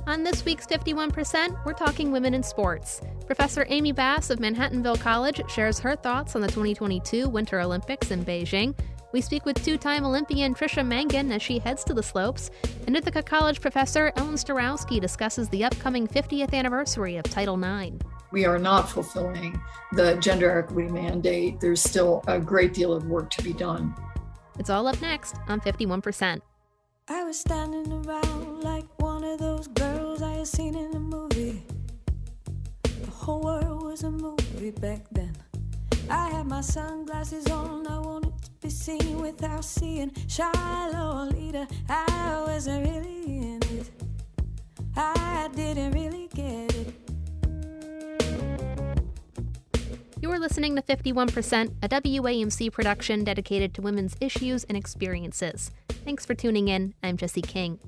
On this week's 51%, we're talking women in sports. Professor Emmy Bass of Manhattanville College shares her thoughts on the 2022 Winter Olympics in Beijing. We speak with two-time Olympian Tricia Mangan as she heads to the slopes. And Ithaca College professor Staurowsky discusses the upcoming 50th anniversary of Title IX. We are not fulfilling the gender equity mandate. There's still a great deal of work to be done. It's all up next on 51%. I was standing around like one of those girls I had seen in a movie. The whole world was a movie back then. I had my sunglasses on, I wanted to be seen without seeing shy Lolita. I wasn't really in it, I didn't really get it. You're listening to 51%, a WAMC production dedicated to women's issues and experiences. Thanks for tuning in. I'm Jessie King.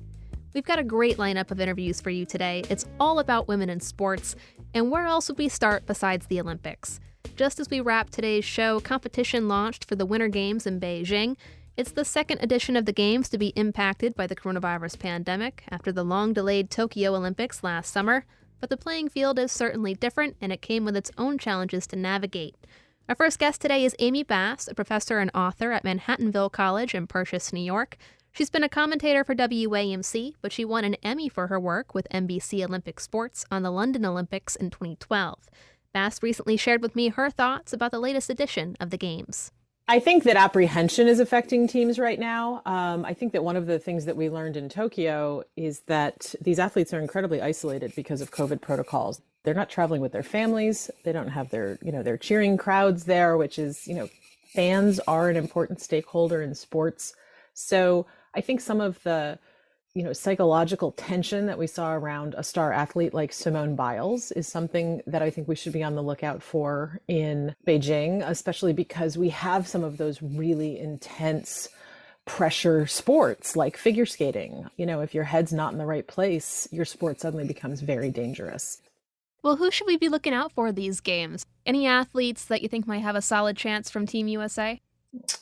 We've got a great lineup of interviews for you today. It's all about women in sports. And where else would we start besides the Olympics? Just as we wrap today's show, competition launched for the Winter Games in Beijing. It's the second edition of the Games to be impacted by the coronavirus pandemic after the long-delayed Tokyo Olympics last summer. But the playing field is certainly different, and it came with its own challenges to navigate. Our first guest today is Emmy Bass, a professor and author at Manhattanville College in Purchase, New York. She's been a commentator for WAMC, but she won an Emmy for her work with NBC Olympic Sports on the London Olympics in 2012. Bass recently shared with me her thoughts about the latest edition of the Games. I think that apprehension is affecting teams right now. I think that one of the things that we learned in Tokyo is that these athletes are incredibly isolated because of COVID protocols. They're not traveling with their families. They don't have their cheering crowds there, which is, fans are an important stakeholder in sports. So I think some of the, psychological tension that we saw around a star athlete like Simone Biles is something that I think we should be on the lookout for in Beijing, especially because we have some of those really intense pressure sports like figure skating. If your head's not in the right place, your sport suddenly becomes very dangerous. Well, who should we be looking out for these games? Any athletes that you think might have a solid chance from Team USA?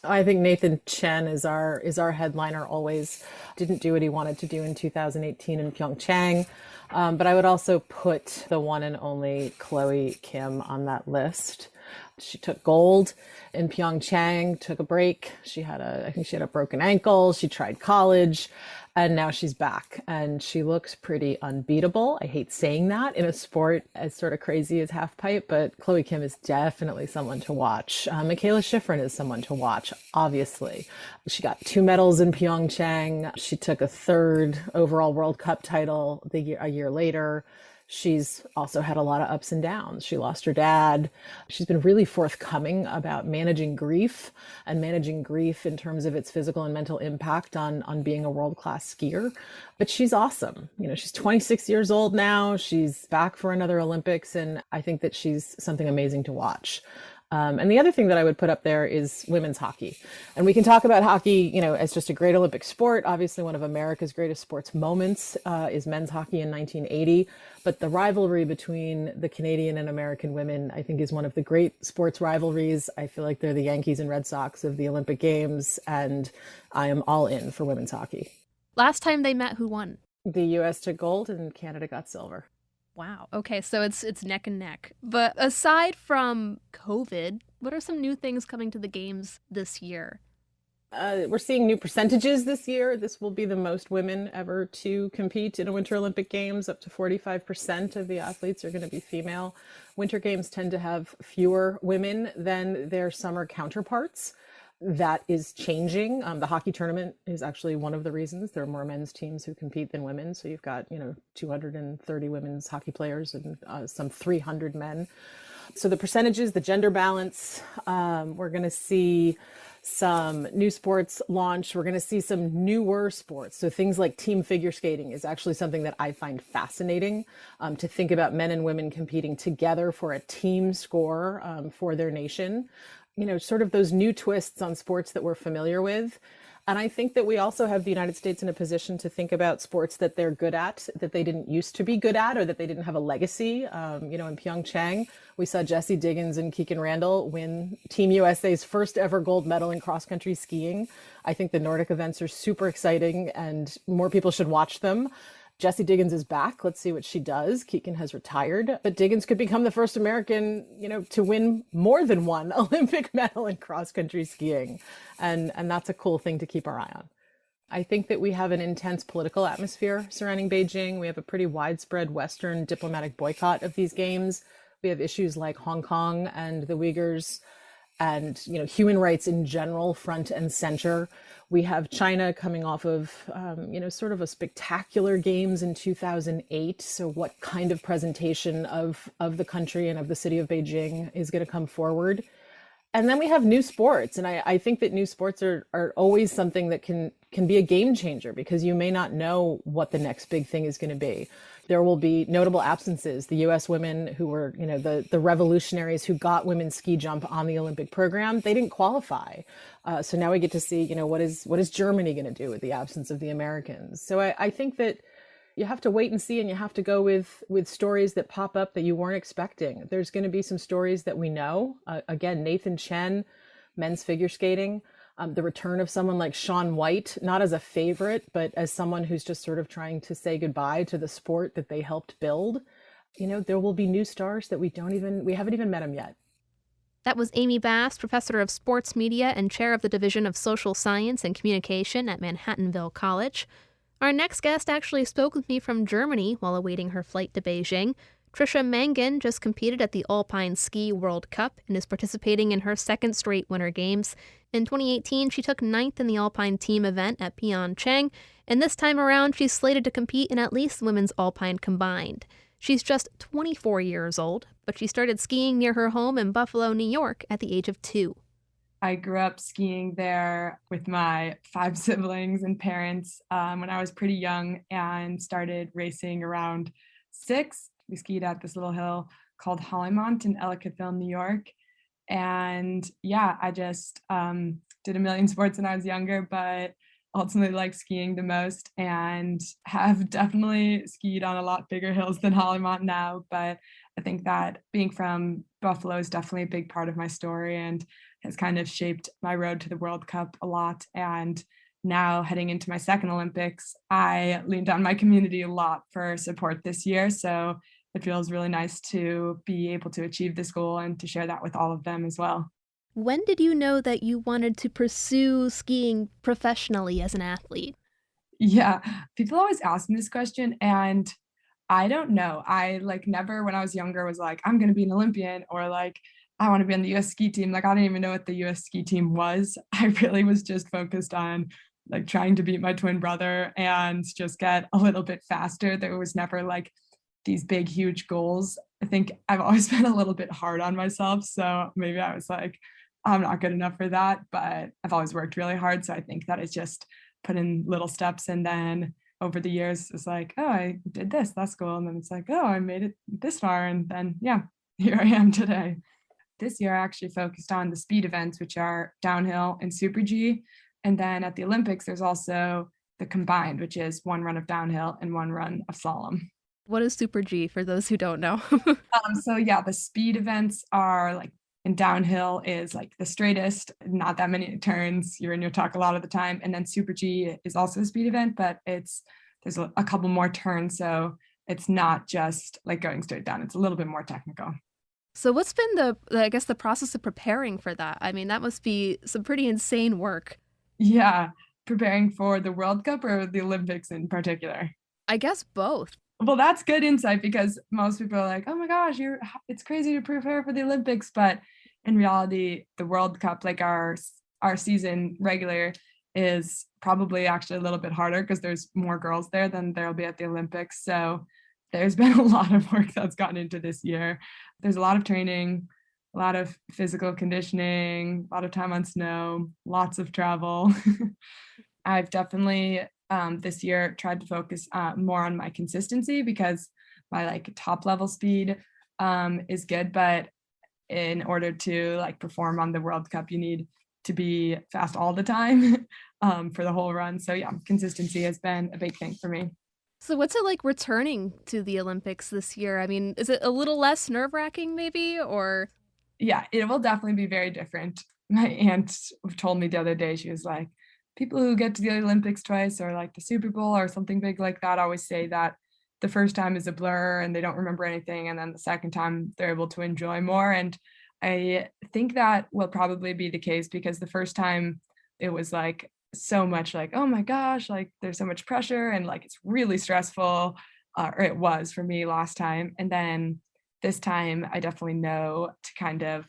I think Nathan Chen is our headliner always. Didn't do what he wanted to do in 2018 in Pyeongchang. But I would also put the one and only Chloe Kim on that list. She took gold in Pyeongchang, took a break. I think she had a broken ankle. She tried college. And now she's back and she looks pretty unbeatable. I hate saying that in a sport as sort of crazy as halfpipe, but Chloe Kim is definitely someone to watch. Makaela Shiffrin is someone to watch, obviously. She got 2 medals in Pyeongchang. She took a 3rd overall World Cup title a year later. She's also had a lot of ups and downs. She lost her dad. She's been really forthcoming about managing grief in terms of its physical and mental impact on being a world-class skier. But she's awesome. She's 26 years old now. She's back for another Olympics. And I think that she's something amazing to watch. And the other thing that I would put up there is women's hockey. And we can talk about hockey, as just a great Olympic sport. Obviously, one of America's greatest sports moments is men's hockey in 1980. But the rivalry between the Canadian and American women, I think, is one of the great sports rivalries. I feel like they're the Yankees and Red Sox of the Olympic Games. And I am all in for women's hockey. Last time they met, who won? The U.S. took gold and Canada got silver. Wow. Okay, so it's neck and neck. But aside from COVID, what are some new things coming to the Games this year? We're seeing new percentages this year. This will be the most women ever to compete in a Winter Olympic Games. Up to 45% of the athletes are going to be female. Winter Games tend to have fewer women than their summer counterparts. That is changing. The hockey tournament is actually one of the reasons. There are more men's teams who compete than women. So you've got, 230 women's hockey players and some 300 men. So the percentages, the gender balance, we're going to see some new sports launch. We're going to see some newer sports. So things like team figure skating is actually something that I find fascinating, to think about men and women competing together for a team score for their nation. Sort of those new twists on sports that we're familiar with. And I think that we also have the United States in a position to think about sports that they're good at, that they didn't used to be good at, or that they didn't have a legacy. In Pyeongchang, we saw Jessie Diggins and Keegan Randall win Team USA's first ever gold medal in cross-country skiing. I think the Nordic events are super exciting and more people should watch them. Jessie Diggins is back. Let's see what she does. Keegan has retired, but Diggins could become the first American, to win more than one Olympic medal in cross-country skiing. And that's a cool thing to keep our eye on. I think that we have an intense political atmosphere surrounding Beijing. We have a pretty widespread Western diplomatic boycott of these games. We have issues like Hong Kong and the Uyghurs and, human rights in general, front and center. We have China coming off of, sort of a spectacular games in 2008. So what kind of presentation of the country and of the city of Beijing is going to come forward? And then we have new sports. And I think that new sports are always something that can be a game changer, because you may not know what the next big thing is going to be. There will be notable absences. The U.S. women who were, the revolutionaries who got women's ski jump on the Olympic program, they didn't qualify. So now we get to see, what is Germany going to do with the absence of the Americans? So I think that you have to wait and see, and you have to go with stories that pop up that you weren't expecting. There's going to be some stories that we know. Again, Nathan Chen, men's figure skating. The return of someone like Shaun White, not as a favorite, but as someone who's just sort of trying to say goodbye to the sport that they helped build. There will be new stars that we haven't even met them yet. That was Amy Bass, professor of sports media and chair of the Division of Social Science and Communication at Manhattanville College. Our next guest actually spoke with me from Germany while awaiting her flight to Beijing. Tricia Mangan just competed at the Alpine Ski World Cup and is participating in her second straight Winter Games. In 2018, she took 9th in the Alpine team event at Pyeongchang, and this time around, she's slated to compete in at least women's Alpine combined. She's just 24 years old, but she started skiing near her home in Buffalo, New York at the age of 2. I grew up skiing there with my 5 siblings and parents when I was pretty young, and started racing around 6. We skied at this little hill called Hollymont in Ellicottville, New York. And yeah, I just did a million sports when I was younger, but ultimately like skiing the most, and have definitely skied on a lot bigger hills than Hollymont now. But I think that being from Buffalo is definitely a big part of my story and has kind of shaped my road to the World Cup a lot. And now heading into my second Olympics, I leaned on my community a lot for support this year. So it feels really nice to be able to achieve this goal and to share that with all of them as well. When did you know that you wanted to pursue skiing professionally as an athlete? Yeah, people always ask me this question, and I don't know. I never, when I was younger, was like, I'm going to be an Olympian, or like, I want to be on the U.S. ski team. Like, I didn't even know what the U.S. ski team was. I really was just focused on like trying to beat my twin brother and just get a little bit faster. There was never like these big, huge goals. I think I've always been a little bit hard on myself. So maybe I was like, I'm not good enough for that, but I've always worked really hard. So I think that it's just put in little steps. And then over the years, it's like, oh, I did this, that's cool. And then it's like, oh, I made it this far. And then, yeah, here I am today. This year, I actually focused on the speed events, which are downhill and Super G. And then at the Olympics, there's also the combined, which is one run of downhill and one run of slalom. What is Super G for those who don't know? So yeah, the speed events are like, and downhill is like the straightest, not that many turns. You're in your tuck a lot of the time. And then Super G is also a speed event, but there's a couple more turns. So it's not just like going straight down. It's a little bit more technical. So what's been the process of preparing for that? I mean, that must be some pretty insane work. Yeah. Preparing for the World Cup or the Olympics in particular? I guess both. Well, that's good insight, because most people are like, oh my gosh, it's crazy to prepare for the Olympics. But in reality, the World Cup, like our season regular, is probably actually a little bit harder because there's more girls there than there'll be at the Olympics. So there's been a lot of work that's gotten into this year. There's a lot of training, a lot of physical conditioning, a lot of time on snow, lots of travel. I've definitely this year tried to focus more on my consistency, because my like top level speed is good, but in order to like perform on the World Cup, you need to be fast all the time for the whole run. So yeah, consistency has been a big thing for me. So what's it like returning to the Olympics this year? I mean, is it a little less nerve-wracking maybe, or? Yeah, it will definitely be very different. My aunt told me the other day, she was like, people who get to the Olympics twice or like the Super Bowl or something big like that always say that the first time is a blur and they don't remember anything. And then the second time they're able to enjoy more. And I think that will probably be the case because the first time it was like so much like, oh my gosh, like there's so much pressure and like it's really stressful, or it was for me last time. And then this time I definitely know to kind of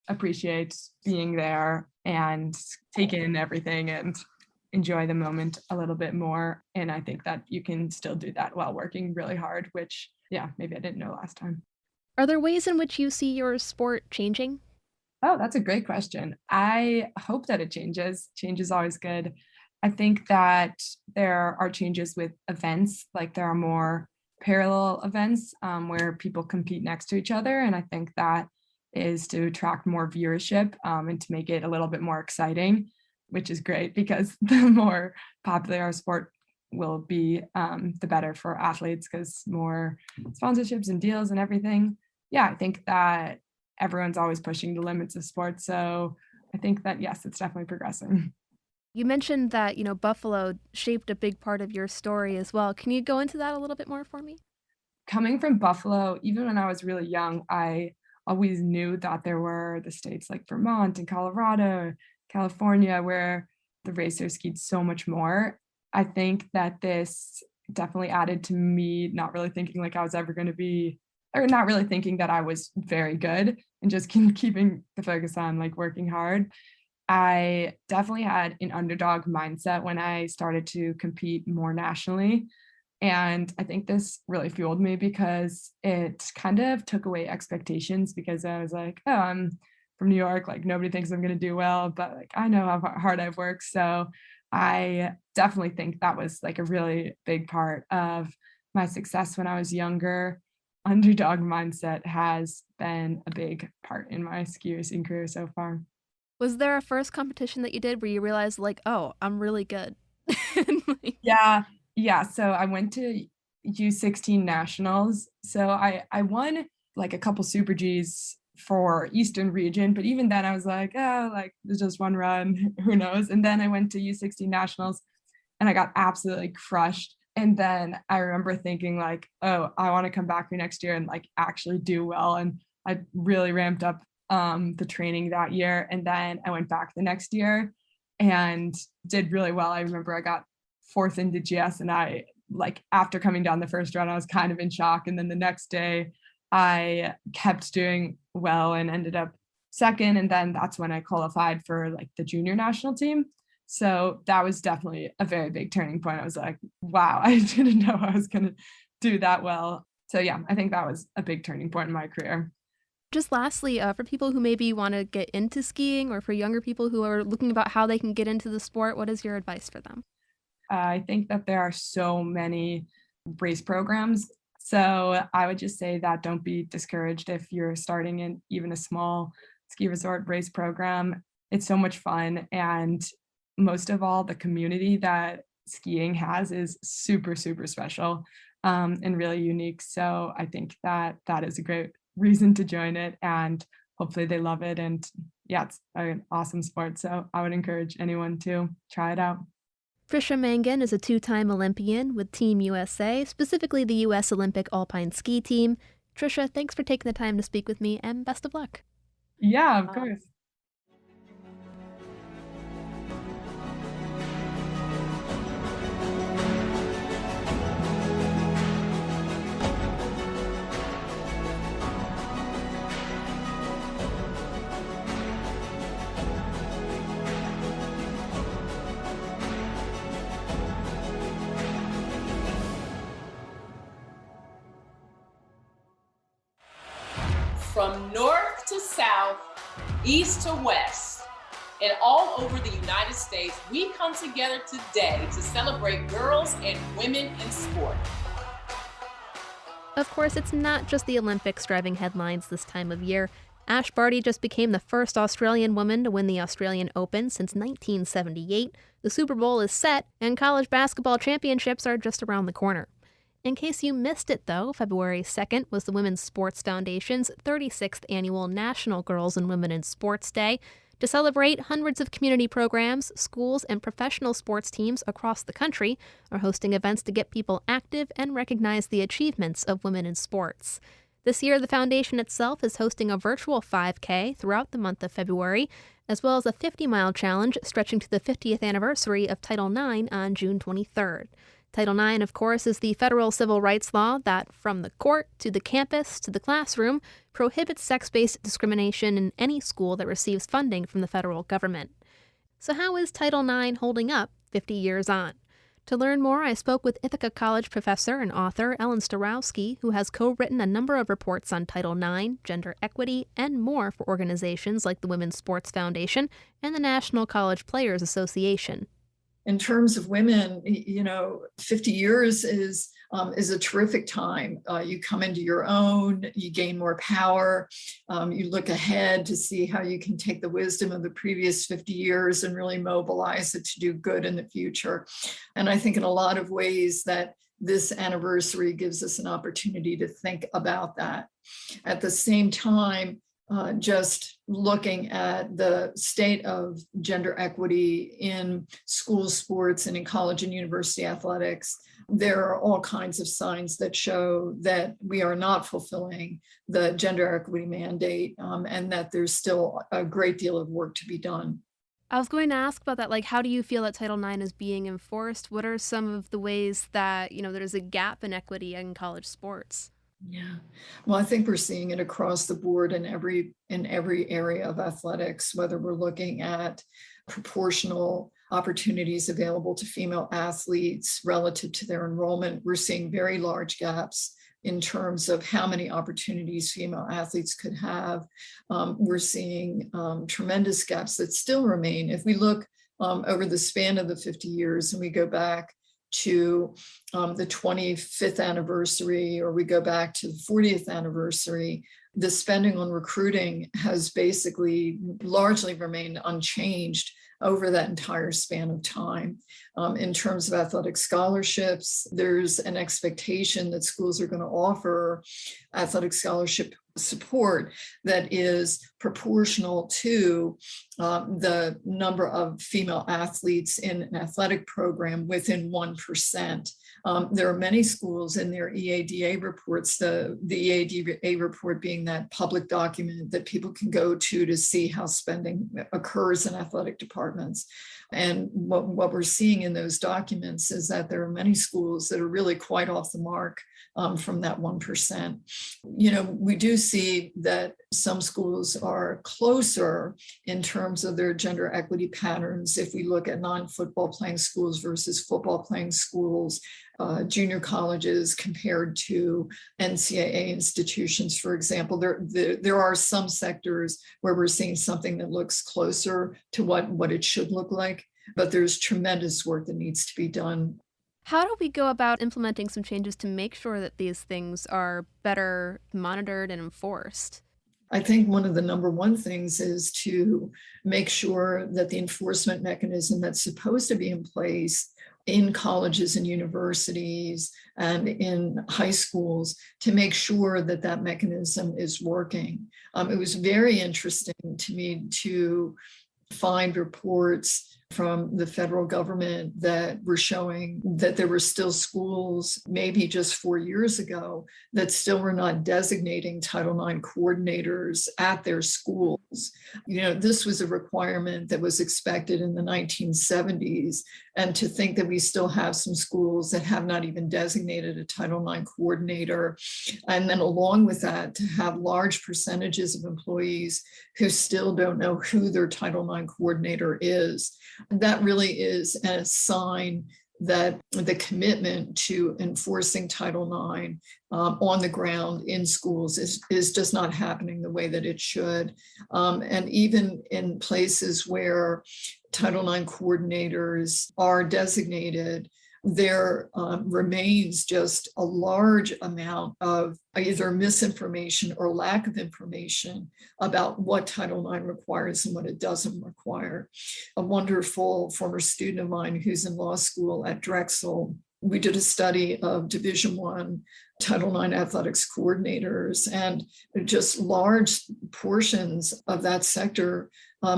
appreciate being there and take in everything and enjoy the moment a little bit more. And I think that you can still do that while working really hard, which, yeah, maybe I didn't know last time. Are there ways in which you see your sport changing? Oh, that's a great question. I hope that it changes. Change is always good. I think that there are changes with events, like there are more parallel events where people compete next to each other. And I think that is to attract more viewership and to make it a little bit more exciting, which is great because the more popular our sport will be, the better for athletes because more sponsorships and deals and everything. Yeah, I think that everyone's always pushing the limits of sports. So I think that, yes, it's definitely progressing. You mentioned that, Buffalo shaped a big part of your story as well. Can you go into that a little bit more for me? Coming from Buffalo, even when I was really young, I always knew that there were the states like Vermont and Colorado, California, where the racers skied so much more. I think that this definitely added to me not really thinking like I was ever going to be, or not really thinking that I was very good and just keeping the focus on like working hard. I definitely had an underdog mindset when I started to compete more nationally. And I think this really fueled me because it kind of took away expectations because I was like, oh, I'm from New York, like nobody thinks I'm going to do well, but like I know how hard I've worked. So I definitely think that was like a really big part of my success when I was younger. Underdog mindset has been a big part in my ski racing career so far. Was there a first competition that you did where you realized like, oh, I'm really good? Yeah. So I went to U16 nationals. So I won like a couple Super Gs for Eastern region, but even then I was like, oh, like there's just one run, who knows? And then I went to U16 nationals and I got absolutely crushed. And then I remember thinking like, oh, I want to come back here next year and like actually do well. And I really ramped up the training that year. And then I went back the next year and did really well. I remember I got fourth into GS and I like after coming down the first run, I was kind of in shock. And then the next day I kept doing well and ended up second. And then that's when I qualified for like the junior national team. So that was definitely a very big turning point. I was like, wow, I didn't know I was going to do that well. So yeah, I think that was a big turning point in my career. Just lastly, for people who maybe want to get into skiing or for younger people who are looking about how they can get into the sport, what is your advice for them? I think that there are so many race programs. So I would just say that don't be discouraged if you're starting in even a small ski resort race program. It's so much fun. And most of all, the community that skiing has is super, super special and really unique. So I think that that is a great reason to join it. And hopefully they love it. And yeah, it's an awesome sport. So I would encourage anyone to try it out. Tricia Mangan is a two-time Olympian with Team USA, specifically the U.S. Olympic Alpine Ski Team. Tricia, thanks for taking the time to speak with me, and best of luck. Yeah, of course. From north to south, east to west, and all over the United States, we come together today to celebrate girls and women in sport. Of course, it's not just the Olympics driving headlines this time of year. Ash Barty just became the first Australian woman to win the Australian Open since 1978. The Super Bowl is set, and college basketball championships are just around the corner. In case you missed it, though, February 2nd was the Women's Sports Foundation's 36th annual National Girls and Women in Sports Day. To celebrate, hundreds of community programs, schools, and professional sports teams across the country are hosting events to get people active and recognize the achievements of women in sports. This year, the foundation itself is hosting a virtual 5K throughout the month of February, as well as a 50-mile challenge stretching to the 50th anniversary of Title IX on June 23rd. Title IX, of course, is the federal civil rights law that, from the court to the campus to the classroom, prohibits sex-based discrimination in any school that receives funding from the federal government. So how is Title IX holding up 50 years on? To learn more, I spoke with Ithaca College professor and author Ellen Staurowsky, who has co-written a number of reports on Title IX, gender equity, and more for organizations like the Women's Sports Foundation and the National College Players Association. In terms of women, 50 years is a terrific time. You come into your own, you gain more power, you look ahead to see how you can take the wisdom of the previous 50 years and really mobilize it to do good in the future. And I think in a lot of ways that this anniversary gives us an opportunity to think about that. At the same time, just looking at the state of gender equity in school sports and in college and university athletics, there are all kinds of signs that show that we are not fulfilling the gender equity mandate and that there's still a great deal of work to be done. I was going to ask about that, how do you feel that Title IX is being enforced? What are some of the ways that, there's a gap in equity in college sports? Yeah, well, I think we're seeing it across the board in every area of athletics, whether we're looking at proportional opportunities available to female athletes relative to their enrollment. We're seeing very large gaps in terms of how many opportunities female athletes could have. We're seeing tremendous gaps that still remain. If we look over the span of the 50 years and we go back to the 25th anniversary, or we go back to the 40th anniversary, the spending on recruiting has basically largely remained unchanged over that entire span of time. In terms of athletic scholarships, there's an expectation that schools are going to offer athletic scholarship support that is proportional to the number of female athletes in an athletic program within 1%. There are many schools in their EADA reports, the EADA report being that public document that people can go to see how spending occurs in athletic departments. And what we're seeing in those documents is that there are many schools that are really quite off the mark from that 1%. We do see that some schools are closer in terms of their gender equity patterns. If we look at non-football playing schools versus football playing schools, junior colleges compared to NCAA institutions, for example, there are some sectors where we're seeing something that looks closer to what it should look like, but there's tremendous work that needs to be done. How do we go about implementing some changes to make sure that these things are better monitored and enforced? I think one of the number one things is to make sure that the enforcement mechanism that's supposed to be in place in colleges and universities and in high schools, to make sure that that mechanism is working. It was very interesting to me to find reports from the federal government that were showing that there were still schools, maybe just 4 years ago, that still were not designating Title IX coordinators at their schools. This was a requirement that was expected in the 1970s. And to think that we still have some schools that have not even designated a Title IX coordinator, and then along with that, to have large percentages of employees who still don't know who their Title IX coordinator is, that really is a sign that the commitment to enforcing Title IX on the ground in schools is just not happening the way that it should. And even in places where Title IX coordinators are designated, there remains just a large amount of either misinformation or lack of information about what Title IX requires and what it doesn't require. A wonderful former student of mine who's in law school at Drexel, we did a study of Division I Title IX athletics coordinators, and just large portions of that sector,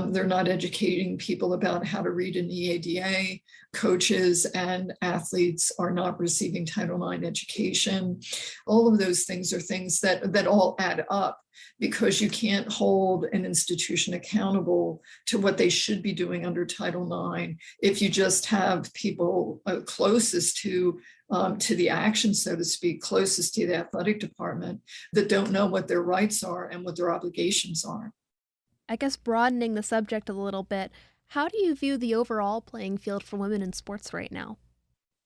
they're not educating people about how to read an EADA. Coaches and athletes are not receiving Title IX education. All of those things are things that all add up, because you can't hold an institution accountable to what they should be doing under Title IX if you just have people closest to the action, so to speak, closest to the athletic department, that don't know what their rights are and what their obligations are. I guess broadening the subject a little bit, how do you view the overall playing field for women in sports right now?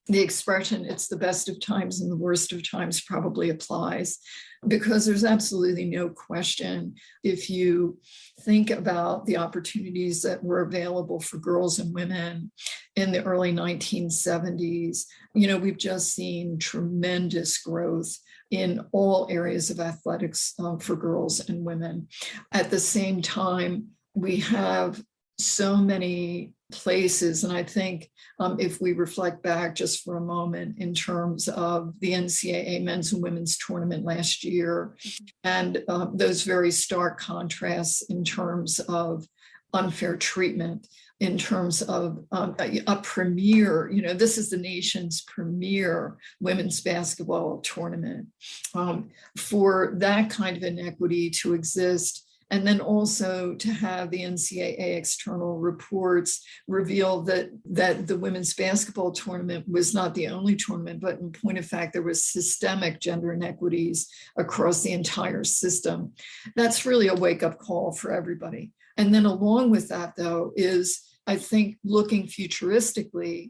The expression, it's the best of times and the worst of times, probably applies, because there's absolutely no question. If you think about the opportunities that were available for girls and women in the early 1970s, we've just seen tremendous growth in all areas of athletics for girls and women. At the same time, we have so many places, and I think if we reflect back just for a moment in terms of the NCAA men's and women's tournament last year, and those very stark contrasts in terms of unfair treatment, in terms of a premier, this is the nation's premier women's basketball tournament. For that kind of inequity to exist, and then also to have the NCAA external reports reveal that the women's basketball tournament was not the only tournament, but in point of fact, there was systemic gender inequities across the entire system. That's really a wake-up call for everybody. And then along with that, though, is, I think, looking futuristically,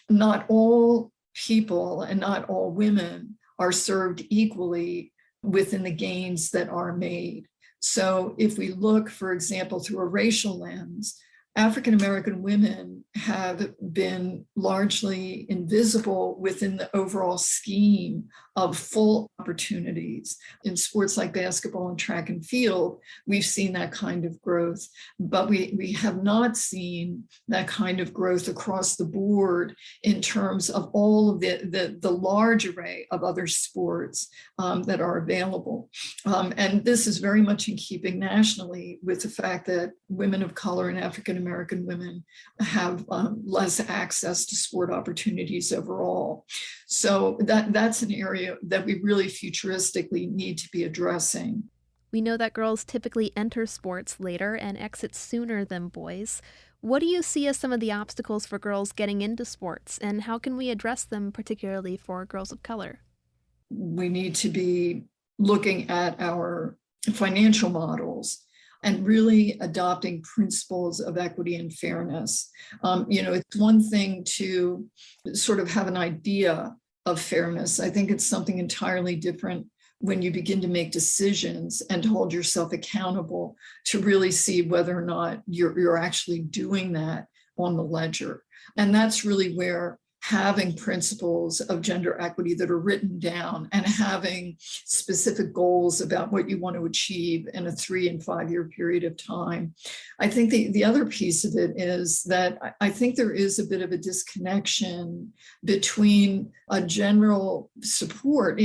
not all people and not all women are served equally within the gains that are made. So if we look, for example, through a racial lens, African-American women have been largely invisible within the overall scheme of full opportunities. In sports like basketball and track and field, we've seen that kind of growth, but we have not seen that kind of growth across the board in terms of all of the large array of other sports that are available. And this is very much in keeping nationally with the fact that women of color and African-American women have less access to sport opportunities overall. So that's an area that we really futuristically need to be addressing. We know that girls typically enter sports later and exit sooner than boys. What do you see as some of the obstacles for girls getting into sports, and how can we address them, particularly for girls of color? We need to be looking at our financial models and really adopting principles of equity and fairness. It's one thing to sort of have an idea of fairness. I think it's something entirely different when you begin to make decisions and to hold yourself accountable to really see whether or not you're actually doing that on the ledger. And that's really where having principles of gender equity that are written down and having specific goals about what you want to achieve in a 3 and 5 year period of time. I think the other piece of it is that I think there is a bit of a disconnection between a general support.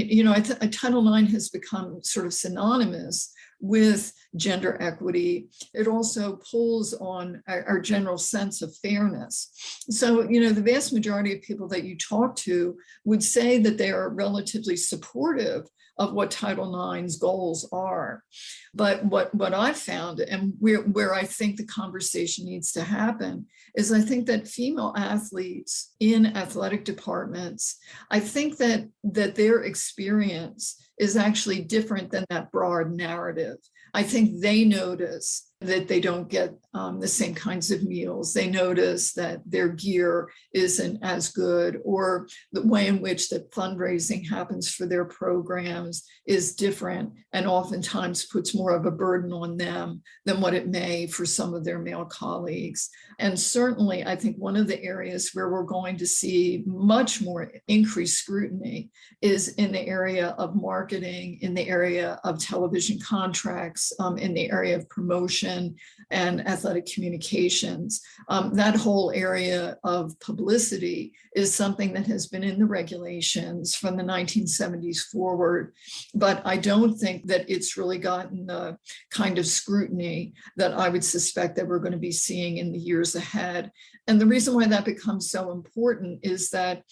Title IX has become sort of synonymous with gender equity. It also pulls on our general sense of fairness. So, the vast majority of people that you talk to would say that they are relatively supportive of what Title IX's goals are. But what I've found, and where I think the conversation needs to happen, is I think that female athletes in athletic departments, I think that their experience is actually different than that broad narrative. I think they notice that they don't get the same kinds of meals. They notice that their gear isn't as good, or the way in which that fundraising happens for their programs is different and oftentimes puts more of a burden on them than what it may for some of their male colleagues. And certainly, I think one of the areas where we're going to see much more increased scrutiny is in the area of marketing, in the area of television contracts, in the area of promotion and athletic communications. That whole area of publicity is something that has been in the regulations from the 1970s forward, but I don't think that it's really gotten the kind of scrutiny that I would suspect that we're going to be seeing in the years ahead. And the reason why that becomes so important is that,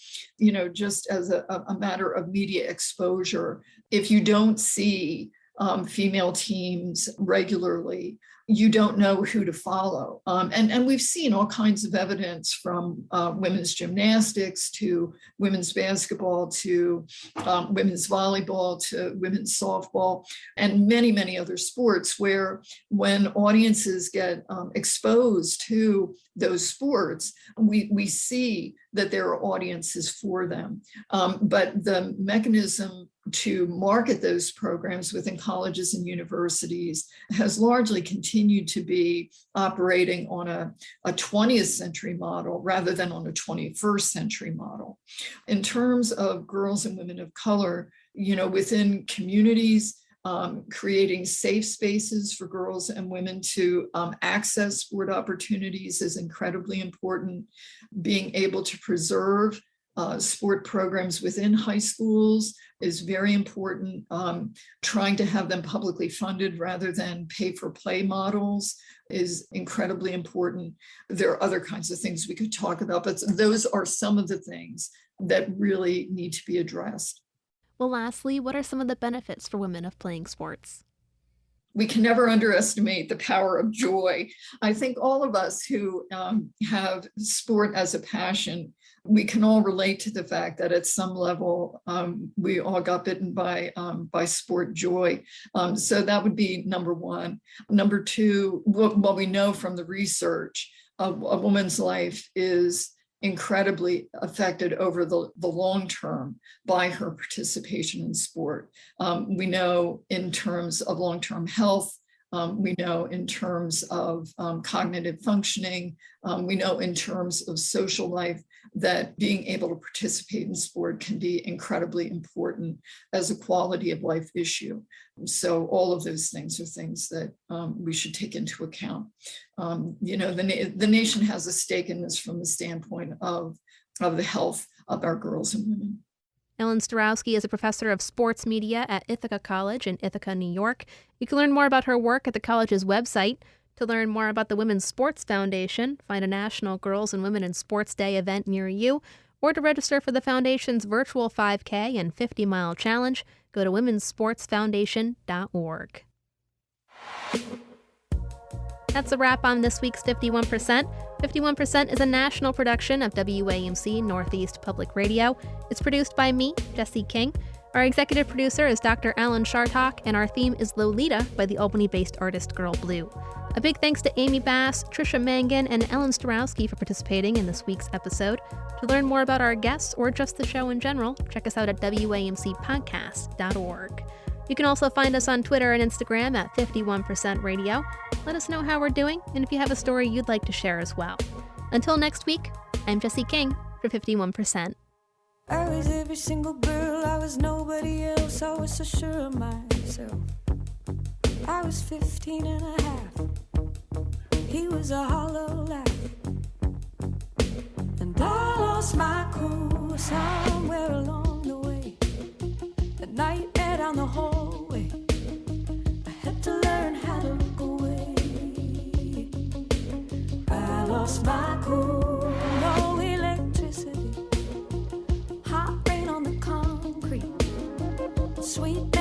just as a matter of media exposure, if you don't see female teams regularly, you don't know who to follow. And we've seen all kinds of evidence from women's gymnastics to women's basketball to women's volleyball to women's softball and many, many other sports where when audiences get exposed to those sports, we see that there are audiences for them. But the mechanism to market those programs within colleges and universities has largely continued to be operating on a 20th century model rather than on a 21st century model. In terms of girls and women of color, within communities, creating safe spaces for girls and women to access sport opportunities is incredibly important. Being able to preserve sport programs within high schools is very important. Trying to have them publicly funded rather than pay-for-play models is incredibly important. There are other kinds of things we could talk about, but those are some of the things that really need to be addressed. Well, lastly, what are some of the benefits for women of playing sports? We can never underestimate the power of joy. I think all of us who have sport as a passion, we can all relate to the fact that at some level, we all got bitten by sport joy. So that would be number one. Number two, what we know from the research, a woman's life is incredibly affected over the long term by her participation in sport. We know in terms of long-term health, we know in terms of cognitive functioning, we know in terms of social life that being able to participate in sport can be incredibly important as a quality of life issue. So all of those things are things that we should take into account. The nation has a stake in this from the standpoint of the health of our girls and women. Ellen Staurowsky is a professor of sports media at Ithaca College in Ithaca, New York. You can learn more about her work at the college's website. To learn more about the Women's Sports Foundation, find a National Girls and Women in Sports Day event near you, or to register for the Foundation's virtual 5K and 50-mile challenge, go to womenssportsfoundation.org. That's a wrap on this week's 51%. 51% is a national production of WAMC Northeast Public Radio. It's produced by me, Jesse King. Our executive producer is Dr. Alan Chartock, and our theme is Lolita by the Albany-based artist Girl Blue. A big thanks to Amy Bass, Tricia Mangan, and Ellen Staurowsky for participating in this week's episode. To learn more about our guests or just the show in general, check us out at WAMCpodcast.org. You can also find us on Twitter and Instagram at 51% Radio. Let us know how we're doing, and if you have a story you'd like to share as well. Until next week, I'm Jesse King for 51%. I was every single girl, I was nobody else, I was so sure of myself. I was 15 and a half, he was a hollow laugh. And I lost my cool somewhere along the way. At night and down the hallway, I had to learn how to look away. I lost my cool, no electricity, hot rain on the concrete, sweet